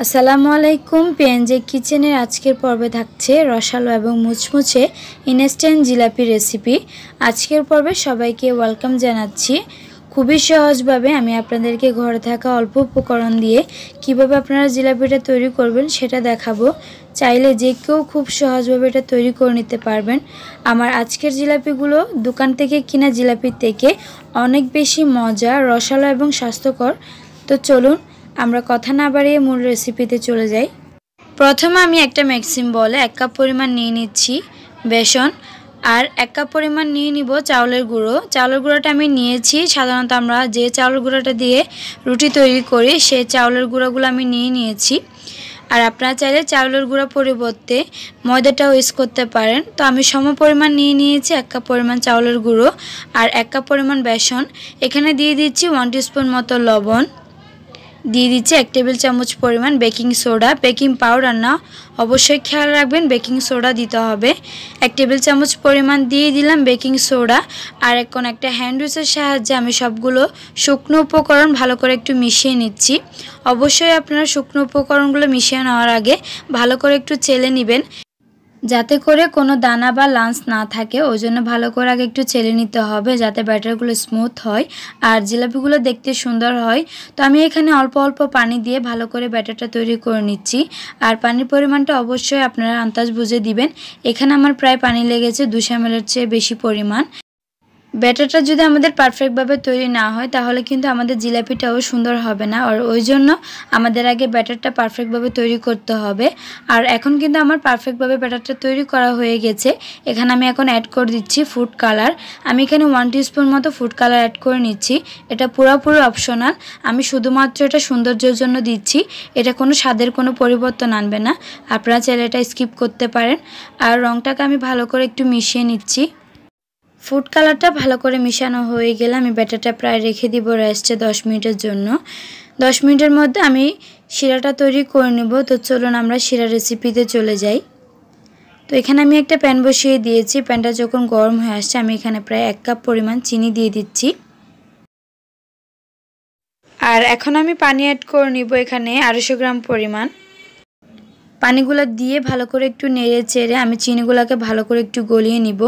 আসসালামু আলাইকুম। পিএনজে কিচেনের আজকের পর্বে থাকছে রসালো এবং মুচমুচে ইনস্ট্যান্ট জিলাপি রেসিপি। আজকের পর্বে সবাইকে ওয়েলকাম জানাচ্ছি। খুবই সহজভাবে আমি আপনাদেরকে ঘরে থাকা অল্প উপকরণ দিয়ে কিভাবে আপনারা জিলাপিটা তৈরি করবেন সেটা দেখাবো। চাইলে যে কেউ খুব সহজভাবে এটা তৈরি করে নিতে পারবেন। আমার আজকের জিলাপিগুলো দোকান থেকে কিনা জিলাপির থেকে অনেক বেশি মজা, রসালো এবং স্বাস্থ্যকর। তো চলুন আমরা কথা না বাড়িয়ে মূল রেসিপিতে চলে যাই। প্রথমে আমি একটা মিক্সিং বলে 1 কাপ পরিমাণ নিয়ে নিচ্ছি বেসন, আর 1 কাপ পরিমাণ নিয়ে নিব চাউলের গুঁড়ো। চাউলের গুঁড়োটা আমি নিয়েছি, সাধারণত আমরা যে চাউলের গুঁড়োটা দিয়ে রুটি তৈরি করি সেই চাউলের গুঁড়োগুলো আমি নিয়েছি। আর আপনারা চাইলে চাউলের গুঁড়ো পরিবর্তে ময়দাটাও ইউজ করতে পারেন। তো আমি সম পরিমাণ নিয়েছি 1 কাপ পরিমাণ চাউলের গুঁড়ো আর 1 কাপ পরিমাণ বেসন। এখানে দিয়ে দিচ্ছি 1 টিস্পুন মতো লবণ, দিয়ে দিচ্ছি 1 টেবিল চামচ পরিমাণ বেকিং সোডা। বেকিং পাউডার না, অবশ্যই খেয়াল রাখবেন বেকিং সোডা দিতে হবে। 1 টেবিল চামচ পরিমাণ দিয়ে দিলাম বেকিং সোডা। আর এখন একটা হ্যান্ড উইচের সাহায্যে আমি সবগুলো শুকনো উপকরণ ভালো করে একটু মিশিয়ে নিচ্ছি। অবশ্যই আপনারা শুকনো উপকরণগুলো মিশিয়ে নেওয়ার আগে ভালো করে একটু চেলে নেবেন, যাতে করে কোনো দানা বা লাঞ্চ না থাকে। ওই জন্য ভালো করে আগে একটু চেলে নিতে হবে, যাতে ব্যাটারগুলো স্মুথ হয় আর জিলাপিগুলো দেখতে সুন্দর হয়। তো আমি এখানে অল্প অল্প পানি দিয়ে ভালো করে ব্যাটারটা তৈরি করে নিচ্ছি। আর পানির পরিমাণটা অবশ্যই আপনারা আন্দাজ বুঝে দিবেন। এখানে আমার প্রায় পানি লেগেছে 200 ml এর চেয়ে বেশি পরিমাণ। ব্যাটারটা যদি আমাদের পারফেক্টভাবে তৈরি না হয় তাহলে কিন্তু আমাদের জিলাপিটাও সুন্দর হবে না। আর ওই জন্য আমাদের আগে ব্যাটারটা পারফেক্টভাবে তৈরি করতে হবে। আর এখন কিন্তু আমার পারফেক্টভাবে ব্যাটারটা তৈরি করা হয়ে গেছে। এখানে আমি এখন অ্যাড করে দিচ্ছি ফুড কালার। আমি এখানে 1 টিস্পুন মতো ফুড কালার অ্যাড করে নিচ্ছি। এটা পুরোপুরি অপশনাল, আমি শুধুমাত্র এটা সৌন্দর্যের জন্য দিচ্ছি। এটা কোনো স্বাদের কোনো পরিবর্তন আনবে না, আপনারা চাইলে এটা স্কিপ করতে পারেন। আর রঙটাকে আমি ভালো করে একটু মিশিয়ে নিচ্ছি। ফুড কালারটা ভালো করে মিশানো হয়ে গেলে আমি ব্যাটারটা প্রায় রেখে দিব রেস্টে 10 মিনিটের জন্য। 10 মিনিটের মধ্যে আমি শিরাটা তৈরি করে নেব। তো চলুন আমরা শিরা রেসিপিতে চলে যাই। তো এখানে আমি একটা প্যান বসিয়ে দিয়েছি। প্যানটা যখন গরম হয়ে আসছে আমি এখানে প্রায় 1 কাপ পরিমাণ চিনি দিয়ে দিচ্ছি। আর এখন আমি পানি অ্যাড করে নিব এখানে 250 গ্রাম পরিমাণ। পানিগুলো দিয়ে ভালো করে একটু নেড়ে চেড়ে আমি চিনিগুলোকে ভালো করে একটু গলিয়ে নিব।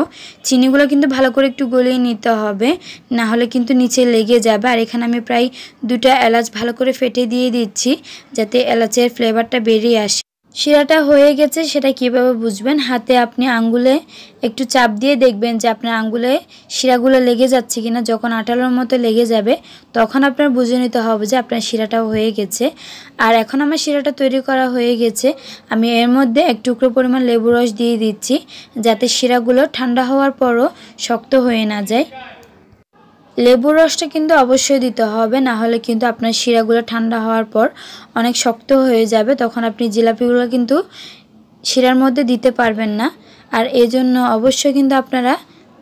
চিনিগুলো কিন্তু ভালো করে একটু গলিয়ে নিতে হবে, না হলে কিন্তু নিচে লেগে যাবে। আর এখানে আমি প্রায় 2টা এলাচ ভালো করে ফেটে দিয়ে দিচ্ছি, যাতে এলাচের ফ্লেভারটা বেরিয়ে আসে। শিরাটা হয়ে গেছে সেটা কিভাবে বুঝবেন? হাতে আপনি আঙ্গুলে একটু চাপ দিয়ে দেখবেন যে আপনার আঙ্গুলে শিরাগুলো লেগে যাচ্ছে কিনা। যখন আঠালোর মতো লেগে যাবে তখন আপনার বুঝে নিতে হবে যে আপনার শিরাটাও হয়ে গেছে। আর এখন আমার শিরাটা তৈরি করা হয়ে গেছে। আমি এর মধ্যে 1 টুকরো পরিমাণ লেবু রস দিয়ে দিচ্ছি, যাতে শিরাগুলো ঠান্ডা হওয়ার পরও শক্ত হয়ে না যায়। লেবুর রসটা কিন্তু অবশ্যই দিতে হবে, না হলে কিন্তু আপনার শিরাগুলো ঠান্ডা হওয়ার পর অনেক শক্ত হয়ে যাবে, তখন আপনি জিলাপিগুলো কিন্তু শিরার মধ্যে দিতে পারবেন না। আর এই জন্য অবশ্যই কিন্তু আপনারা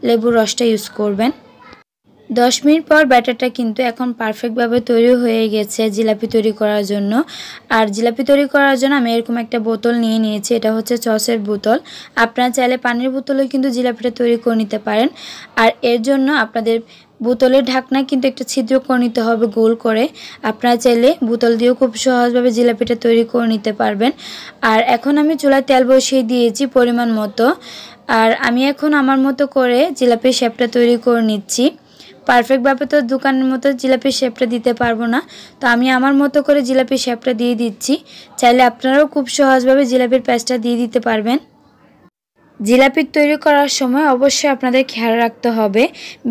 লেবুর রসটা ইউজ করবেন। 10 মিনিট পর ব্যাটারটা কিন্তু এখন পারফেক্টভাবে তৈরি হয়ে গেছে জিলাপি তৈরি করার জন্য। আর জিলাপি তৈরি করার জন্য আমি এরকম একটা বোতল নিয়ে নিয়েছি, এটা হচ্ছে সসের বোতল। আপনারা চাইলে পানির বোতলে কিন্তু জিলাপিটা তৈরি করে নিতে পারেন। আর এর জন্য আপনাদের বোতলের ঢাকনা কিন্তু একটা ছিদ্র করে নিতে হবে গোল করে। আপনারা চাইলে বোতল দিয়েও খুব সহজভাবে জিলাপিটা তৈরি করে নিতে পারবেন। আর এখন আমি চুলায় তেল বসিয়ে দিয়েছি পরিমাণ মতো। আর আমি এখন আমার মতো করে জিলাপির শেপটা তৈরি করে নিচ্ছি। পারফেক্টভাবে তো দোকানের মতো জিলাপির শেপটা দিতে পারবো না, তো আমি আমার মতো করে জিলাপির শেপটা দিয়ে দিচ্ছি। চাইলে আপনারাও খুব সহজভাবে জিলাপির প্যাচটা দিয়ে দিতে পারবেন। জিলাপি তৈরি করার সময় অবশ্যই আপনাদের খেয়াল রাখতে হবে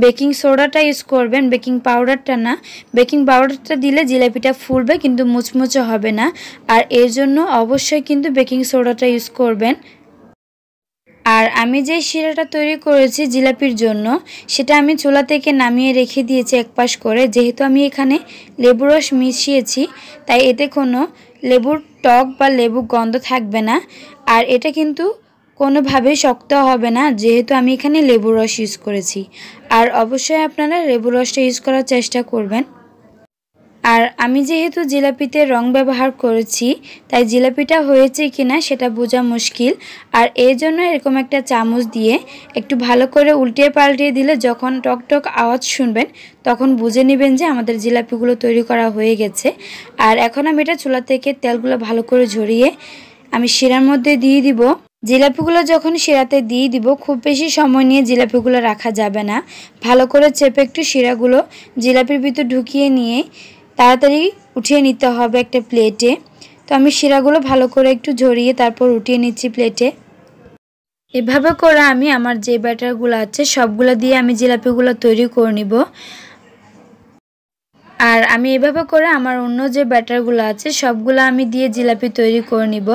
বেকিং সোডাটা ইউজ করবেন, বেকিং পাউডারটা না। বেকিং পাউডারটা দিলে জিলাপিটা ফুলবে কিন্তু মুচমুচে হবে না। আর এর জন্য অবশ্যই কিন্তু বেকিং সোডাটা ইউজ করবেন। আর আমি যে শিরাটা তৈরি করেছি জিলাপির জন্য সেটা আমি চুলা থেকে নামিয়ে রেখে দিয়েছি এক পাশ করে। যেহেতু আমি এখানে লেবু রস মিশিয়েছি তাই এতে কোনো লেবুর টক বা লেবু গন্ধ থাকবে না। আর এটা কিন্তু কোনোভাবেই শক্ত হবে না, যেহেতু আমি এখানে লেবু রস ইউজ করেছি। আর অবশ্যই আপনারা লেবু রসটা ইউজ করার চেষ্টা করবেন। আর আমি যেহেতু জিলাপিতে রং ব্যবহার করেছি তাই জিলাপিটা হয়েছে কিনা সেটা বোঝা মুশকিল। আর এই জন্য এরকম একটা চামচ দিয়ে একটু ভালো করে উল্টিয়ে পাল্টিয়ে দিলে যখন টক টক আওয়াজ শুনবেন তখন বুঝে নেবেন যে আমাদের জিলাপিগুলো তৈরি করা হয়ে গেছে। আর এখন আমি এটা চুলা থেকে তেলগুলো ভালো করে ঝরিয়ে আমি শিরার মধ্যে দিয়ে দিব। জিলাপিগুলো যখন শিরাতে দিয়ে দিব খুব বেশি সময় নিয়ে জিলাপিগুলো রাখা যাবে না। ভালো করে চেপে একটু শিরাগুলো জিলাপির ভিতর ঢুকিয়ে নিয়ে তাড়াতাড়ি উঠিয়ে নিতে হবে একটা প্লেটে। তো আমি শিরাগুলো ভালো করে একটু ঝরিয়ে তারপর উঠিয়ে নিচ্ছি প্লেটে। এভাবে করে আমি আমার যে ব্যাটারগুলো আছে সবগুলো দিয়ে আমি জিলাপিগুলো তৈরি করে নিব। আর আমি এভাবে করে আমার অন্য যে ব্যাটারগুলো আছে সবগুলো আমি দিয়ে জিলাপি তৈরি করে নিব।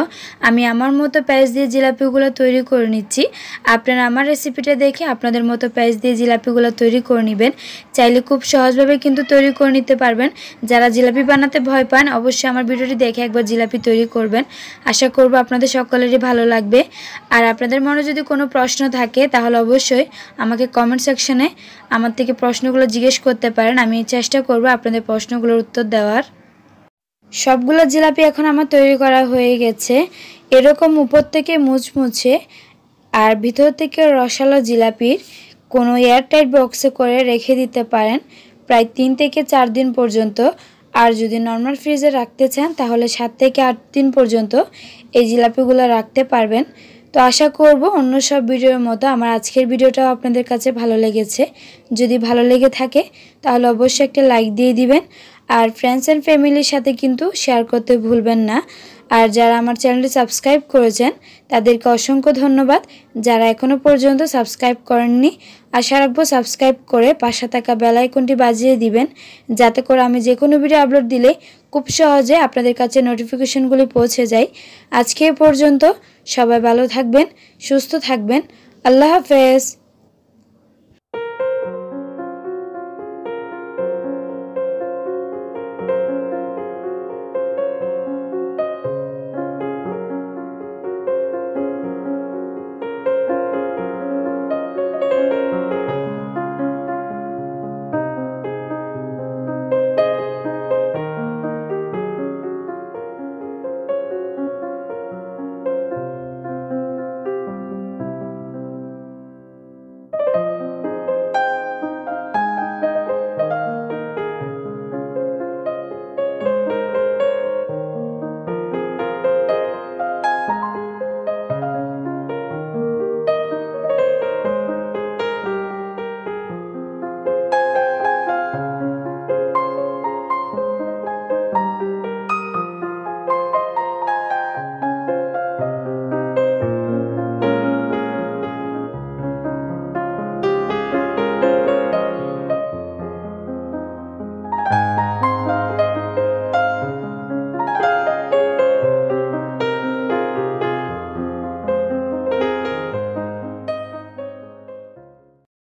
আমি আমার মতো প্যাঁচ দিয়ে জিলাপিগুলো তৈরি করে নিচ্ছি। আপনারা আমার রেসিপিটা দেখে আপনাদের মতো প্যাঁচ দিয়ে জিলাপিগুলো তৈরি করে নেবেন। চাইলে খুব সহজভাবে কিন্তু তৈরি করে নিতে পারবেন। যারা জিলাপি বানাতে ভয় পান অবশ্যই আমার ভিডিওটি দেখে একবার জিলাপি তৈরি করবেন। আশা করব আপনাদের সকলেরই ভালো লাগবে। আর আপনাদের মনে যদি কোনো প্রশ্ন থাকে তাহলে অবশ্যই আমাকে কমেন্ট সেকশনে আমার থেকে প্রশ্নগুলো জিজ্ঞেস করতে পারেন। আমি চেষ্টা করব আপনাদের প্রশ্নগুলোর উত্তর দেওয়ার। সবগুলো জিলাপি এখন আমার তৈরি করা হয়ে গেছে। এরকম উপর থেকে মুচমুচে আর ভিতর থেকে রসালো জিলাপির কোনো এয়ারটাইট বক্সে করে রেখে দিতে পারেন প্রায় 3 থেকে 4 দিন পর্যন্ত। আর যদি নর্মাল ফ্রিজে রাখতে চান তাহলে 7 থেকে 8 দিন পর্যন্ত এই জিলাপিগুলো রাখতে পারবেন। তো আশা করব অন্য সব ভিডিওর মতো আমার আজকের ভিডিওটাও আপনাদের কাছে ভালো লেগেছে। যদি ভালো লেগে থাকে তাহলে অবশ্যই একটা লাইক দিয়ে দিবেন। আর ফ্রেন্ডস অ্যান্ড ফ্যামিলির সাথে কিন্তু শেয়ার করতে ভুলবেন না। আর যারা আমার চ্যানেলটি সাবস্ক্রাইব করেছেন তাদেরকে অসংখ্য ধন্যবাদ। যারা এখনও পর্যন্ত সাবস্ক্রাইব করেননি আশা রাখবো সাবস্ক্রাইব করে পাশে থাকা বেল আইকনটি বাজিয়ে দিবেন, যাতে করে আমি যে কোনো ভিডিও আপলোড দিলে খুব সহজে আপনাদের কাছে নোটিফিকেশনগুলি পৌঁছে যায়। আজকে পর্যন্ত সবাই ভালো থাকবেন, সুস্থ থাকবেন। আল্লাহ হাফেজ।